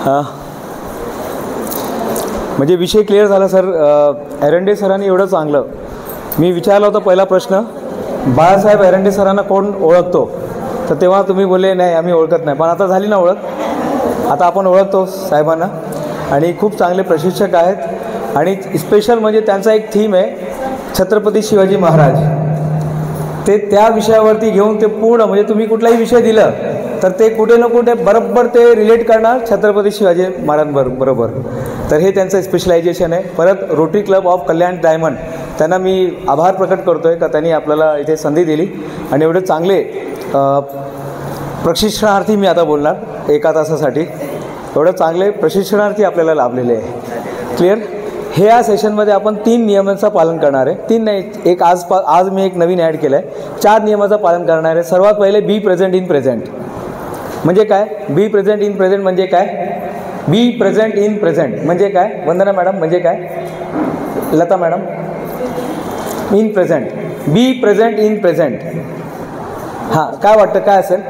हां, म्हणजे विषय क्लिअर झाला सर. एरंडे सरांनी एवढं चांगलं, मी विचारला होता पहिला प्रश्न, बाळासाहेब एरंडे सरांना कोण ओळखतो, तर तेव्हा तुम्ही बोलले नाही आम्ही ओळखत नाही. पण आता झाली ना ओळख, आता आपण ओळखतो साहेबांना. आणि खूप चांगले प्रशिक्षक आहेत. आणि स्पेशल म्हणजे त्यांचा एक थीम आहे छत्रपती शिवाजी महाराज. ते त्या विषयावरती घेऊन ते पूर्ण, म्हणजे तुम्ही कुठलाही विषय दिलं तर ते कुठे ना कुठे बरोबर ते रिलेट करणार छत्रपती शिवाजी महाराजांबरोबर. तर हे त्यांचं स्पेशलायझेशन आहे. परत rotary club of Kalyan diamond, त्यांना मी आभार प्रकट करतो आहे का त्यांनी आपल्याला इथे संधी दिली. आणि एवढे चांगले प्रशिक्षणार्थी, मी आता बोलणार एका तासासाठी, एवढं चांगले प्रशिक्षणार्थी आपल्याला लाभलेले आहे. क्लिअर. हे या सेशनमध्ये आपण 3 नियमांचं पालन करणार आहे. 3 नाही, एक आज मी एक नवीन ॲड केलं आहे. 4 नियमाचं पालन करणार आहे. सर्वात पहिले बी प्रेझेंट इन प्रेझेंट. म्हणजे काय बी प्रेझेंट इन प्रेझेंट म्हणजे काय? बी प्रेझेंट इन प्रेझेंट म्हणजे काय? वंदना मॅडम म्हणजे काय? Lata madam, in present, be present in present. हां, काय वाटतं काय असेल?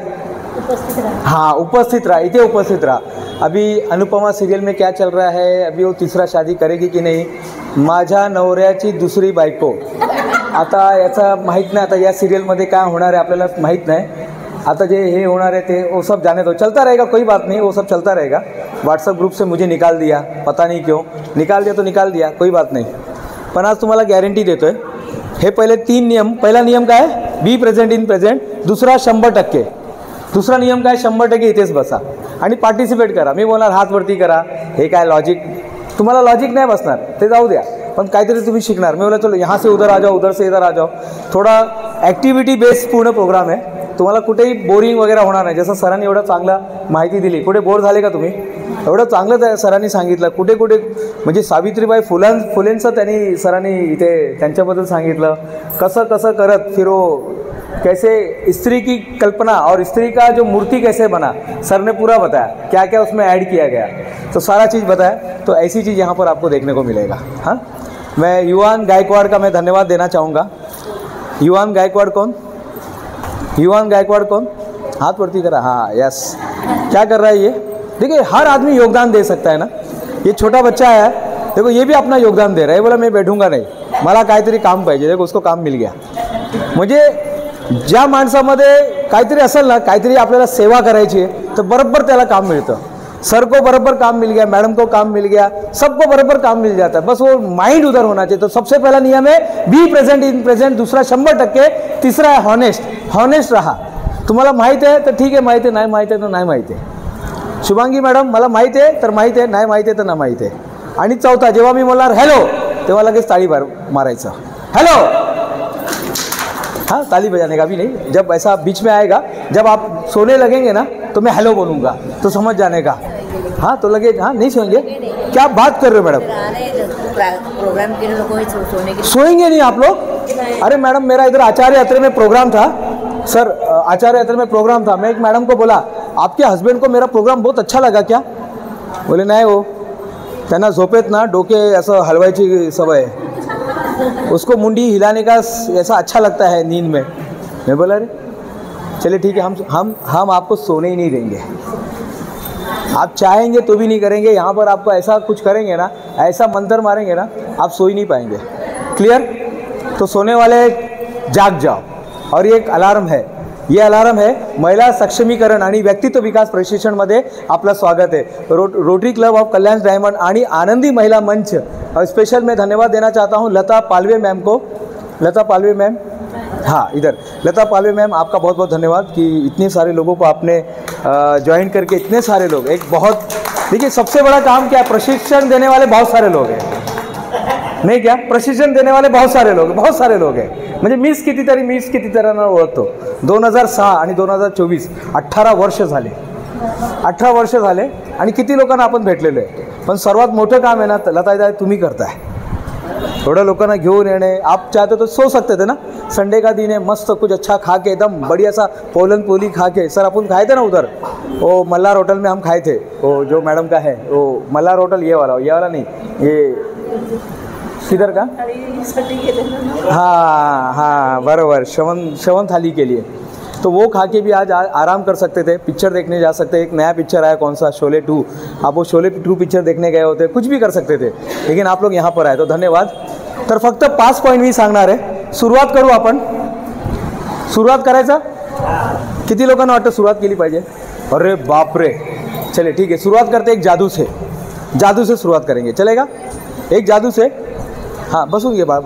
हाँ, उपस्थित रहा, इथे उपस्थित रहा. अभी अनुपमा सीरियल में क्या चल रहा है, अभी वो तीसरा शादी करेगी की नहीं, माझ्या नवऱ्याची दुसरी बायको. आता याचा माहीत नाही, आता या सिरियलमध्ये काय होणार आहे आपल्याला माहीत नाही. आता जे हे होणार आहे ते वो सब जाने दो, चलता रहेगा, कोई बात नहीं, वो सब चलता रहेगा. व्हाट्सएप ग्रुप से मुझे निकाल दिया, पता नहीं क्यों निकाल दिया, तो निकाल दिया, कोई बात नहीं. पण आज तुम्हाला गॅरंटी देतोय, हे पहिले 3 नियम. पहिला नियम काय? Be present in present. दुसरा 100%. दुसरा नियम काय? 100% इथेच बसा आणि पार्टिसिपेट करा. मी बोलणार हात वरती करा, हे काय लॉजिक, तुम्हाला लॉजिक नाही बसणार ते जाऊ द्या, पण काहीतरी तुम्ही शिकणार. मी बोला चलो यहाँ से उधर आ जाओ, उधर से इधर आ जाओ. थोडा ॲक्टिव्हिटी बेस्ड पूर्ण प्रोग्राम आहे. तुम्हाला कुठेही बोरिंग वगैरे होणार नाही. जसं सरांनी एवढं चांगला माहिती दिली, कुठे बोर झाले का तुम्ही? एवढं चांगलं त्या सरांनी सांगितलं. कुठे कुठे म्हणजे सावित्रीबाई फुलेंचं त्यांनी सरांनी इथे त्यांच्याबद्दल सांगितलं. कसं कसं करत फिरो, कैसे स्त्री की कल्पना और स्त्री का जो मूर्ति कैसे बना, सर ने पूरा बताया, क्या क्या उसमें ऐड किया गया, तो सारा चीज़ बताया. तो ऐसी चीज़ यहाँ पर आपको देखने को मिलेगा. हाँ, मैं युवान गायकवाड़ का मैं धन्यवाद देना चाहूँगा. युवान गायकवाड़ कौन? युवान गायकवाड़ कौन? हाथ वरती करा. हाँ, यस. क्या कर रहा है ये? देखिए, हर आदमी योगदान दे सकता है ना. ये छोटा बच्चा है, देखो ये भी अपना योगदान दे रहा है. बोला मैं बैठूंगा नहीं, मला काहीतरी काम पाहिजे. देखो उसको काम मिल गया. म्हणजे ज्या माणसामध्ये काहीतरी असेल ना, काहीतरी आपल्याला सेवा करायची आहे, तर बरोबर त्याला काम मिळतं. सर को बराबर काम मिल गया, मैडम को काम मिल गया, सबको बराबर काम मिल जाता है. बस वो माइंड उधर होना चाहिए. तो सबसे पहला नियम है बी प्रेझेंट इन प्रेझेंट. दुसरा 100%. तिसरा आहे हॉनेस्ट. हॉनेस्ट रहा. तुम्हाला माहीत आहे तर ठीक आहे, माहिती आहे, नाही माहीत आहे तर नाही माहीत आहे. शुभांगी मॅडम, मला माहीत आहे तर माहीत आहे, नाही माहीत आहे तर नाही माहीत आहे. आणि चौथा, जेव्हा मी बोलणार हॅलो तेव्हा लगेच ताळी मारायचं. हॅलो, हाँ, ताली बजाने का भी नहीं. जब ऐसा बीच में आएगा, जब आप सोने लगेंगे ना, तो मैं हेलो बोलूँगा, तो समझ जाने का. हाँ, तो लगे हाँ, नहीं सोएंगे, क्या बात कर रहे हो मैडम? प्रोग्राम के लोग सोएंगे नहीं आप लोग? अरे मैडम, मेरा इधर आचार्य यात्रा में प्रोग्राम था सर, आचार्य यात्रा में प्रोग्राम था. मैं एक मैडम को बोला, आपके हस्बैंड को मेरा प्रोग्राम बहुत अच्छा लगा क्या? बोले नाही हो, त्यांना झोपेत ना डोके असं हलवायची सवय है, उसको मुंडी हिलाने का ऐसा अच्छा लगता है नींद में. मैं बोला अरे चलिए ठीक है, हम आपको सोने ही नहीं देंगे. आप चाहेंगे तो भी नहीं करेंगे. यहाँ पर आपको ऐसा कुछ करेंगे ना, ऐसा मंत्र मारेंगे ना, आप सो ही नहीं पाएंगे. क्लियर? तो सोने वाले जाग जाओ. और ये एक अलार्म है, ये अलार्म है महिला सक्षमीकरण आणि व्यक्तित्व विकास प्रशिक्षणमध्ये आपलं स्वागत आहे. Rotary club of Kalyan diamond आणि आनंदी महिला मंच. स्पेशल मैं धन्यवाद देना चाहता हूँ लता पालवे मैम को. लता पालवे मैम, हाँ इधर. लता पालवे मैम, आपका बहुत बहुत धन्यवाद कि इतने सारे लोगों को आपने ज्वाइन करके, इतने सारे लोग, एक बहुत, देखिए सबसे बड़ा काम क्या है, प्रशिक्षण देने वाले बहुत सारे लोग हैं. नाही क्या? प्रशिक्षण देने वाले बहुत सारे लोग हैं. म्हणजे मीच कितीतरी ओळखतो. 2006 आणि 2024 18 वर्ष झाले. 18 वर्ष झाले आणि किती लोकांना आपण भेटलेलो आहे. पण सर्वात मोठं काम आहे ना लताताई तुम्ही करताय. थोड़ा लोगों ना घेऊन येणे. आप चाहते तो सो सकते थे ना, संडे का दिन है, मस्त कुछ अच्छा खा के, एकदम बढ़िया सा पोलन पोली खा के. सर अपन खाए थे ना उधर, वो मल्हार होटल में हम खाए थे, वो जो मैडम का है वो मल्हार होटल, ये वाला नहीं, ये किधर का? हाँ हाँ बराबर, श्रवण थाली के लिए. तो वो खा के भी आज आराम कर सकते थे, पिक्चर देखने जा सकते। एक नया पिक्चर आया कौन सा, शोले 2, आप वो शोले 2 पिक्चर देखने गए होते, कुछ भी कर सकते थे, लेकिन आप लोग यहाँ पर आए, तो धन्यवाद। तर फक्त 5 पॉईंट मी सांगणार आहे। सुरुवात करू आपण, सुरुवात करायचा? किती लोकांना वाटतं सुरुवात केली पाहिजे? अरे बाप रे, चलिए ठीक है, शुरुआत करते एक जादू से, जादू से शुरुआत करेंगे, चलेगा? एक जादू से, हाँ बसून घे बा, बस